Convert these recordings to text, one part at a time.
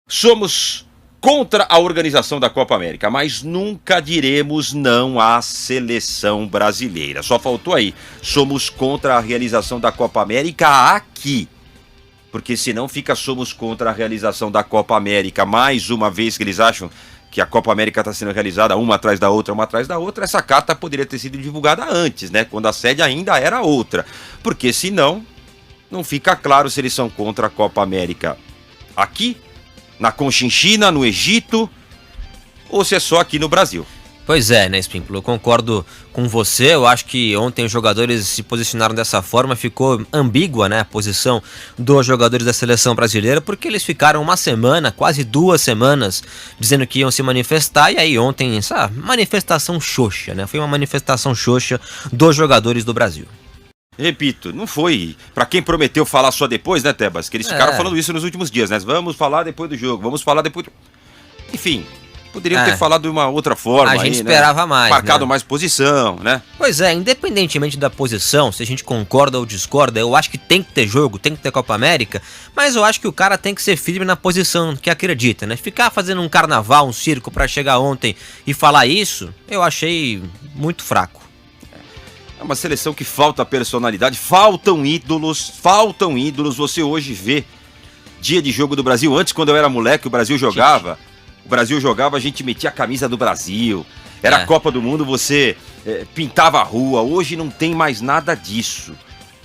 Somos contra a organização da Copa América, mas nunca diremos não à seleção brasileira. Só faltou aí. Somos contra a realização da Copa América aqui. Porque senão somos contra a realização da Copa América. Mais uma vez que eles acham que a Copa América está sendo realizada uma atrás da outra, essa carta poderia ter sido divulgada antes, né? Quando a sede ainda era outra. Porque senão, não fica claro se eles são contra a Copa América aqui, na Conchinchina, no Egito, ou se é só aqui no Brasil. Pois é, né, Espímpolo? Eu concordo com você. Eu acho que ontem os jogadores se posicionaram dessa forma. Ficou ambígua, né, a posição dos jogadores da seleção brasileira, porque eles ficaram uma semana, quase 2 semanas, dizendo que iam se manifestar. E aí ontem, essa manifestação xoxa, né? Foi uma manifestação xoxa dos jogadores do Brasil. Repito, não foi pra quem prometeu falar só depois, né, Tebas? Que eles ficaram falando isso nos últimos dias, né? Vamos falar depois do jogo, vamos falar depois do... Enfim... Poderiam ter falado de uma outra forma. A gente esperava mais. Marcado mais posição, né? Pois é, independentemente da posição, se a gente concorda ou discorda, eu acho que tem que ter jogo, tem que ter Copa América, mas eu acho que o cara tem que ser firme na posição que acredita, né? Ficar fazendo um carnaval, um circo pra chegar ontem e falar isso, eu achei muito fraco. É uma seleção que falta personalidade, faltam ídolos. Você hoje vê dia de jogo do Brasil. Antes, quando eu era moleque, o Brasil jogava... a gente metia a camisa do Brasil. Era a Copa do Mundo, você pintava a rua. Hoje não tem mais nada disso.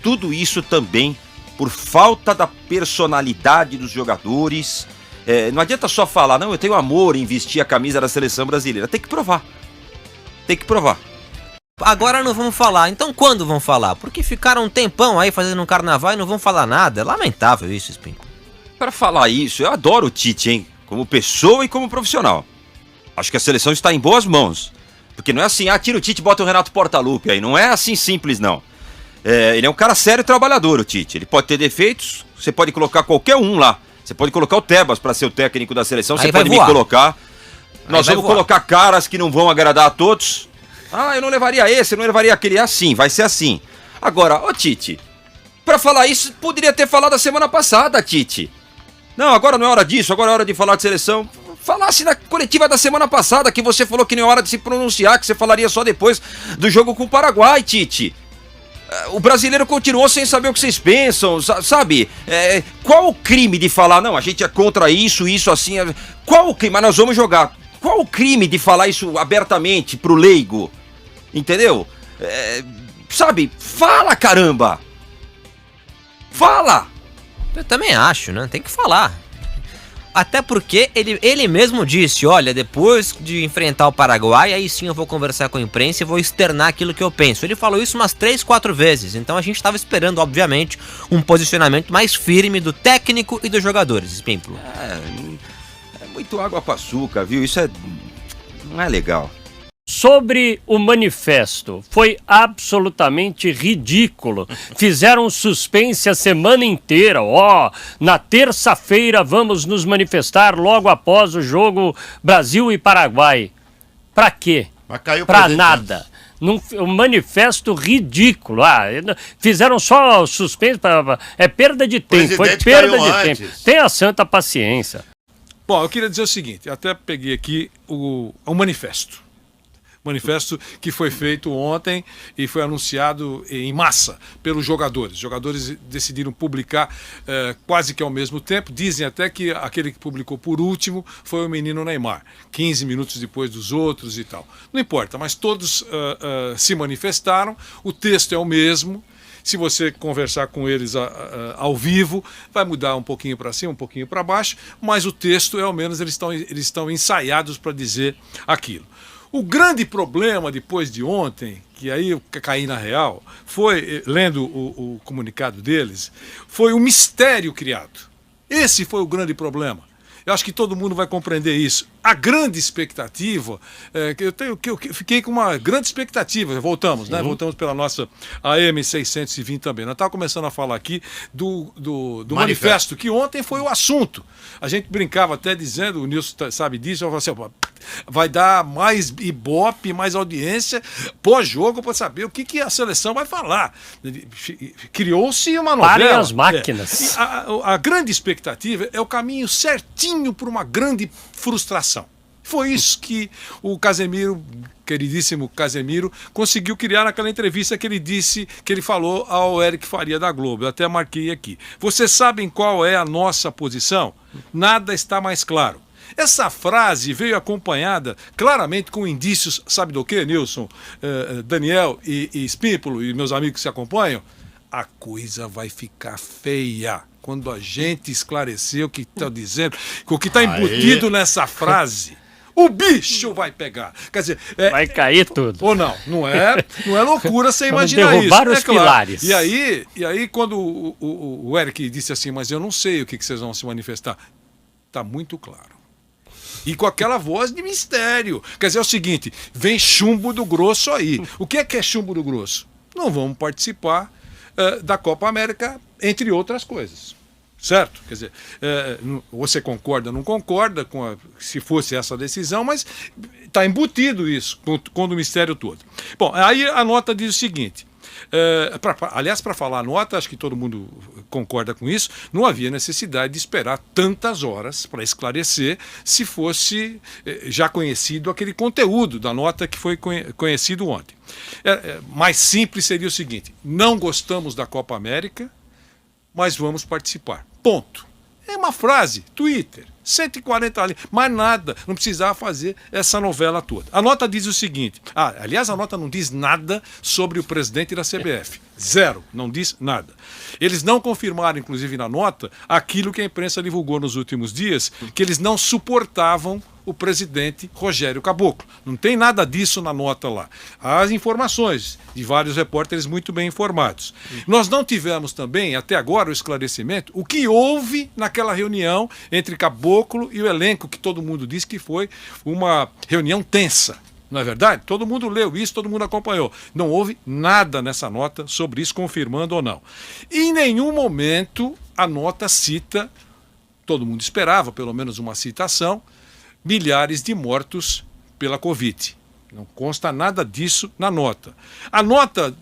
Tudo isso também por falta da personalidade dos jogadores. Não adianta só falar, não, eu tenho amor em vestir a camisa da seleção brasileira. Tem que provar. Agora não vamos falar. Então quando vão falar? Porque ficaram um tempão aí fazendo um carnaval e não vão falar nada. É lamentável isso, Espinho. Para falar isso, eu adoro o Tite, hein? Como pessoa e como profissional. Acho que a seleção está em boas mãos. Porque não é assim, tira o Tite e bota o Renato Portaluppi aí. Não é assim simples, não. Ele é um cara sério e trabalhador, o Tite. Ele pode ter defeitos, você pode colocar qualquer um lá. Você pode colocar o Tebas para ser o técnico da seleção, você pode me colocar. Nós vamos colocar caras que não vão agradar a todos. Eu não levaria esse, eu não levaria aquele. É assim, vai ser assim. Agora, Tite, para falar isso, poderia ter falado a semana passada, Tite. Não, agora não é hora disso, agora é hora de falar de seleção. Falasse na coletiva da semana passada, que você falou que não é hora de se pronunciar, que você falaria só depois do jogo com o Paraguai, Tite. O brasileiro continuou sem saber o que vocês pensam, sabe? Qual o crime de falar, não, a gente é contra isso, assim... Qual o crime? Mas nós vamos jogar. Qual o crime de falar isso abertamente pro leigo? Entendeu? Sabe? Fala, caramba! Fala! Eu também acho, né? Tem que falar. Até porque ele mesmo disse, olha, depois de enfrentar o Paraguai, aí sim eu vou conversar com a imprensa e vou externar aquilo que eu penso. Ele falou isso umas 3, 4 vezes, então a gente estava esperando, obviamente, um posicionamento mais firme do técnico e dos jogadores, Espímpolo. É muito água com açúcar, viu? Isso não é legal. Sobre o manifesto, foi absolutamente ridículo. Fizeram suspense a semana inteira. Na terça-feira vamos nos manifestar logo após o jogo Brasil e Paraguai. Pra quê? Pra nada. Um manifesto ridículo. Fizeram só suspense. É perda de tempo. Foi perda de tempo. Tenha santa paciência. Bom, eu queria dizer o seguinte. Eu até peguei aqui o manifesto. Manifesto que foi feito ontem e foi anunciado em massa pelos jogadores. Os jogadores decidiram publicar quase que ao mesmo tempo. Dizem até que aquele que publicou por último foi o menino Neymar, 15 minutos depois dos outros e tal. Não importa, mas todos se manifestaram, o texto é o mesmo. Se você conversar com eles ao vivo, vai mudar um pouquinho para cima, um pouquinho para baixo, mas o texto, ao menos, eles estão ensaiados para dizer aquilo. O grande problema depois de ontem, que aí eu caí na real, foi, lendo o comunicado deles, foi o mistério criado. Esse foi o grande problema. Eu acho que todo mundo vai compreender isso. A grande expectativa, eu fiquei com uma grande expectativa, voltamos, né? Voltamos pela nossa AM620 também. Nós estávamos começando a falar aqui do manifesto, que ontem foi o assunto. A gente brincava até dizendo, o Nilson sabe disso, eu falava assim, vai dar mais ibope, mais audiência pós-jogo para saber o que a seleção vai falar. Criou-se uma novela. Parem as máquinas. A grande expectativa é o caminho certinho para uma grande frustração. Foi isso que o Casemiro, queridíssimo Casemiro, conseguiu criar naquela entrevista que ele disse, que ele falou ao Eric Faria da Globo. Eu até marquei aqui. Vocês sabem qual é a nossa posição? Nada está mais claro. Essa frase veio acompanhada claramente com indícios, sabe do que, Nilson, Daniel e Espímpolo e meus amigos que se acompanham? A coisa vai ficar feia quando a gente esclarecer o que está dizendo, o que está embutido nessa frase. O bicho vai pegar. Quer dizer, vai cair tudo. Ou não? Não é loucura você Vamos imaginar derrubar isso. os pilares. E aí quando o Eric disse assim, mas eu não sei o que vocês vão se manifestar. Está muito claro. E com aquela voz de mistério. Quer dizer, é o seguinte, vem chumbo do grosso aí. O que é chumbo do grosso? Não vamos participar da Copa América, entre outras coisas. Certo? Quer dizer, você concorda ou não concorda se fosse essa decisão, mas está embutido isso com o mistério todo. Bom, aí a nota diz o seguinte, aliás, para falar a nota, acho que todo mundo concorda com isso, não havia necessidade de esperar tantas horas para esclarecer se fosse já conhecido aquele conteúdo da nota que foi conhecido ontem. Mais simples seria o seguinte, não gostamos da Copa América, mas vamos participar. Ponto. É uma frase, Twitter, 140 linhas, mais nada, não precisava fazer essa novela toda. A nota diz o seguinte, aliás, a nota não diz nada sobre o presidente da CBF, zero, não diz nada. Eles não confirmaram, inclusive na nota, aquilo que a imprensa divulgou nos últimos dias, que eles não suportavam o presidente Rogério Caboclo. Não tem nada disso na nota lá. Há as informações de vários repórteres muito bem informados. Nós não tivemos também, até agora, o esclarecimento, o que houve naquela reunião entre Caboclo e o elenco, que todo mundo diz que foi uma reunião tensa. Não é verdade? Todo mundo leu isso, todo mundo acompanhou. Não houve nada nessa nota sobre isso, confirmando ou não. Em nenhum momento a nota cita, todo mundo esperava pelo menos uma citação, milhares de mortos pela Covid. Não consta nada disso na nota. A nota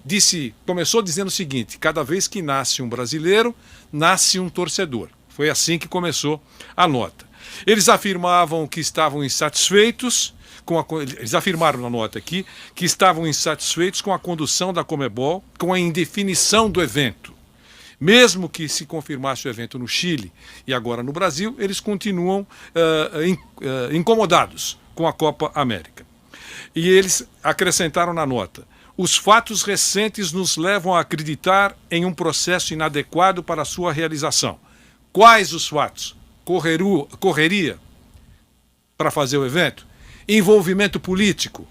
começou dizendo o seguinte, cada vez que nasce um brasileiro, nasce um torcedor. Foi assim que começou a nota. Eles afirmavam que estavam insatisfeitos, eles afirmaram na nota aqui, que estavam insatisfeitos com a condução da Conmebol, com a indefinição do evento. Mesmo que se confirmasse o evento no Chile e agora no Brasil, eles continuam incomodados com a Copa América. E eles acrescentaram na nota, os fatos recentes nos levam a acreditar em um processo inadequado para a sua realização. Quais os fatos? Correria para fazer o evento? Envolvimento político?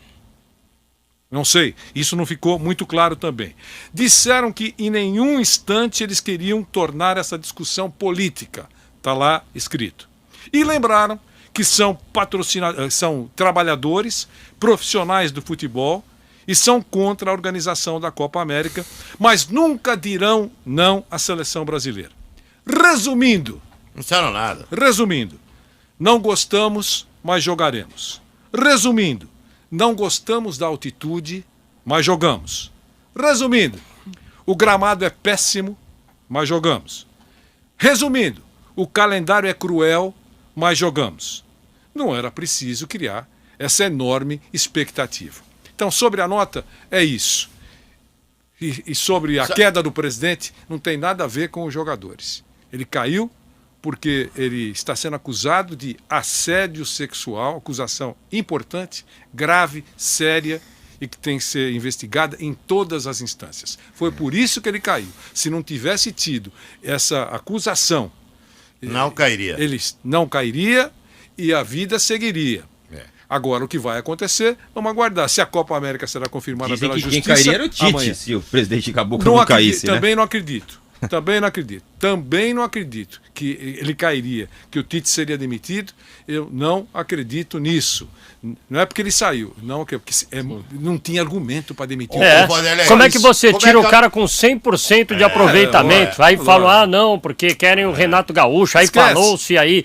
Não sei, isso não ficou muito claro também. Disseram que em nenhum instante eles queriam tornar essa discussão política. Está lá escrito. E lembraram que são trabalhadores, profissionais do futebol e são contra a organização da Copa América, mas nunca dirão não à seleção brasileira. Resumindo. Não disseram nada. Resumindo, não gostamos, mas jogaremos. Resumindo, não gostamos da altitude, mas jogamos. Resumindo, o gramado é péssimo, mas jogamos. Resumindo, o calendário é cruel, mas jogamos. Não era preciso criar essa enorme expectativa. Então, sobre a nota, é isso. E sobre a queda do presidente, não tem nada a ver com os jogadores. Ele caiu porque ele está sendo acusado de assédio sexual, acusação importante, grave, séria e que tem que ser investigada em todas as instâncias. Foi por isso que ele caiu. Se não tivesse tido essa acusação, não cairia. Ele não cairia e a vida seguiria. Agora, o que vai acontecer, vamos aguardar. Se a Copa América será confirmada Dizem pela que Justiça... quem cairia era o Tite, amanhã. Se o presidente Caboclo não caísse. Também né? não acredito. Também não acredito. Também não acredito que ele cairia, que o Tite seria demitido. Eu não acredito nisso. Não é porque ele saiu, não, porque não tinha argumento para demitir. Como é que você tira o cara com 100% de aproveitamento? Aí falam, não, porque querem o Renato Gaúcho. Aí falou-se aí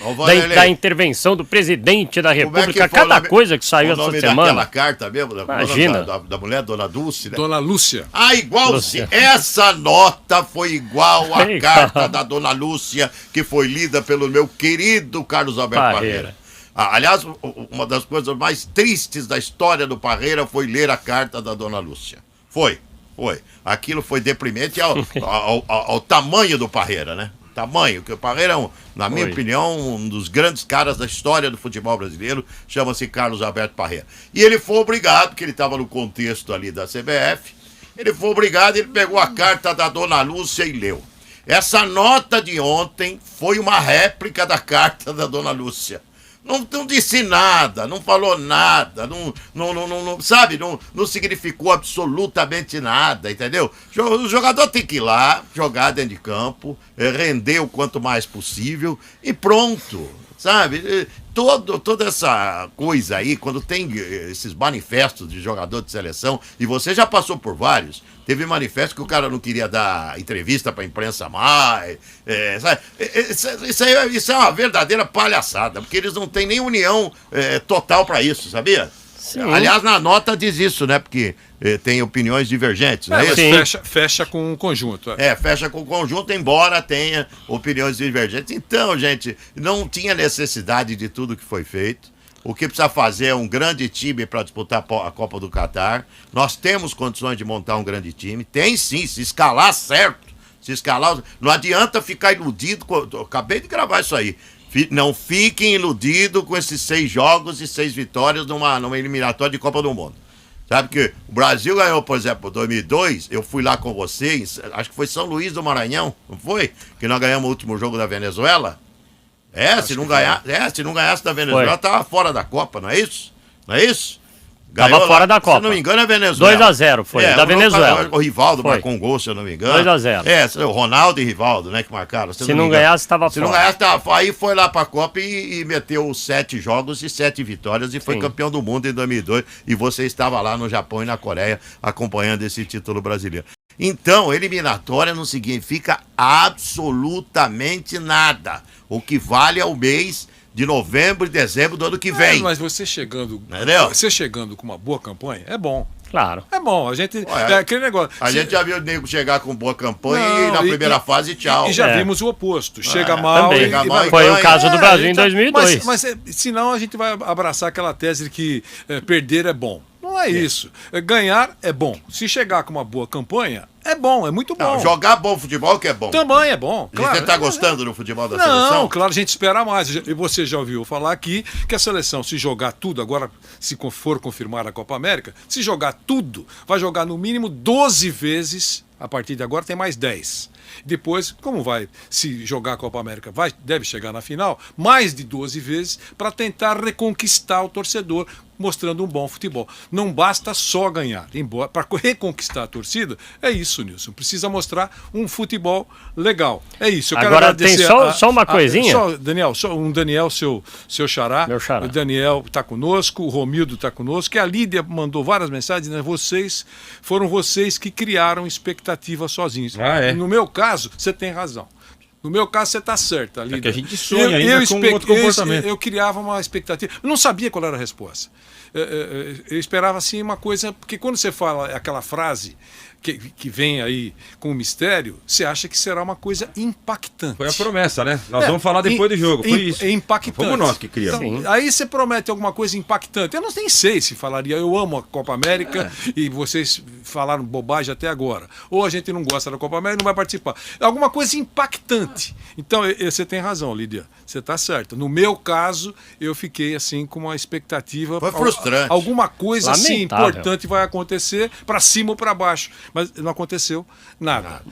da intervenção do presidente da República. Cada coisa que saiu essa semana. Aquela carta mesmo, Imagina. da mulher, Dona Dulce, né? Dona Lúcia. Ah, igualzinho. Essa nota foi igual à carta da Dona Lúcia, que foi lida pelo meu querido Carlos Alberto Parreira. Aliás, uma das coisas mais tristes da história do Parreira foi ler a carta da Dona Lúcia. Foi. Aquilo foi deprimente ao tamanho do Parreira, né? Tamanho, que o Parreira é, na minha opinião, um dos grandes caras da história do futebol brasileiro, chama-se Carlos Alberto Parreira. E ele foi obrigado, porque ele estava no contexto ali da CBF, ele foi obrigado, ele pegou a carta da Dona Lúcia e leu. Essa nota de ontem foi uma réplica da carta da Dona Lúcia. Não disse nada, não falou nada, sabe, não significou absolutamente nada, entendeu? O jogador tem que ir lá, jogar dentro de campo, render o quanto mais possível e pronto, sabe? Toda essa coisa aí, quando tem esses manifestos de jogador de seleção, e você já passou por vários, teve manifesto que o cara não queria dar entrevista pra imprensa mais, sabe? Isso é uma verdadeira palhaçada, porque eles não têm nem união total pra isso, sabia? Sim. Aliás, na nota diz isso, né? Porque tem opiniões divergentes, não é isso? Fecha com o conjunto. Fecha com o conjunto, embora tenha opiniões divergentes. Então, gente, não tinha necessidade de tudo que foi feito. O que precisa fazer é um grande time para disputar a Copa do Catar. Nós temos condições de montar um grande time. Tem sim, se escalar certo. Se escalar. Não adianta ficar iludido. Eu acabei de gravar isso aí. Não fiquem iludidos com esses 6 jogos e 6 vitórias numa eliminatória de Copa do Mundo. Sabe que o Brasil ganhou, por exemplo, em 2002, eu fui lá com vocês, acho que foi São Luís do Maranhão, não foi? Que nós ganhamos o último jogo da Venezuela. Se não ganhasse da Venezuela, estava fora da Copa, não é isso? Não é isso? Estava fora da Copa. Se não me engano, é Venezuela. 2-0 foi, da Venezuela. O Rivaldo marcou um gol, se eu não me engano. 2-0. O Ronaldo e Rivaldo, né, que marcaram. Se não ganhasse, estava fora. Se não ganhasse, estava fora. Aí foi lá para a Copa e meteu 7 jogos e 7 vitórias e foi campeão do mundo em 2002. E você estava lá no Japão e na Coreia acompanhando esse título brasileiro. Então, eliminatória não significa absolutamente nada. O que vale é o mês de novembro e dezembro do ano que vem. Mas você chegando com uma boa campanha, é bom. Claro. É bom, a gente... aquele negócio. A gente já viu o nego chegar com boa campanha e na primeira fase, tchau. E já vimos o oposto. Chega mal também. e foi o caso do Brasil em 2002. Mas senão a gente vai abraçar aquela tese de que perder é bom. Não é isso. Ganhar é bom. Se chegar com uma boa campanha, é bom, é muito bom. Não, jogar bom futebol que é bom. Também é bom. Claro. Você está gostando do futebol da seleção? Não, claro, a gente espera mais. E você já ouviu falar aqui que a seleção, se jogar tudo, agora, se for confirmar a Copa América, se jogar tudo, vai jogar no mínimo 12 vezes. A partir de agora tem mais 10. Depois, como vai se jogar a Copa América, deve chegar na final, mais de 12 vezes para tentar reconquistar o torcedor, mostrando um bom futebol. Não basta só ganhar. Para reconquistar a torcida, é isso, Nilson. Precisa mostrar um futebol legal. É isso. Eu agora tem só uma coisinha. Daniel, seu xará. Meu xará. O Daniel está conosco, o Romildo está conosco, que a Lídia mandou várias mensagens, né? Foram vocês que criaram expectativa sozinhos. No meu caso, você tem razão. No meu caso, você está certa, Lídia. É que a gente sonha ainda com outro comportamento. Eu criava uma expectativa. Eu não sabia qual era a resposta. Eu esperava assim uma coisa, porque quando você fala aquela frase que vem aí com o mistério, você acha que será uma coisa impactante. Foi a promessa, né? Nós vamos falar depois do jogo. Foi isso. É impactante. Fomos nós que criamos. Então, aí você promete alguma coisa impactante. Eu nem sei se falaria, eu amo a Copa América e vocês falaram bobagem até agora. Ou a gente não gosta da Copa América e não vai participar. Alguma coisa impactante. Então, você tem razão, Lídia. Você está certa. No meu caso, eu fiquei assim com uma expectativa. Foi frustrante. Alguma coisa assim lamentável. importante vai acontecer para cima ou para baixo. Mas não aconteceu nada.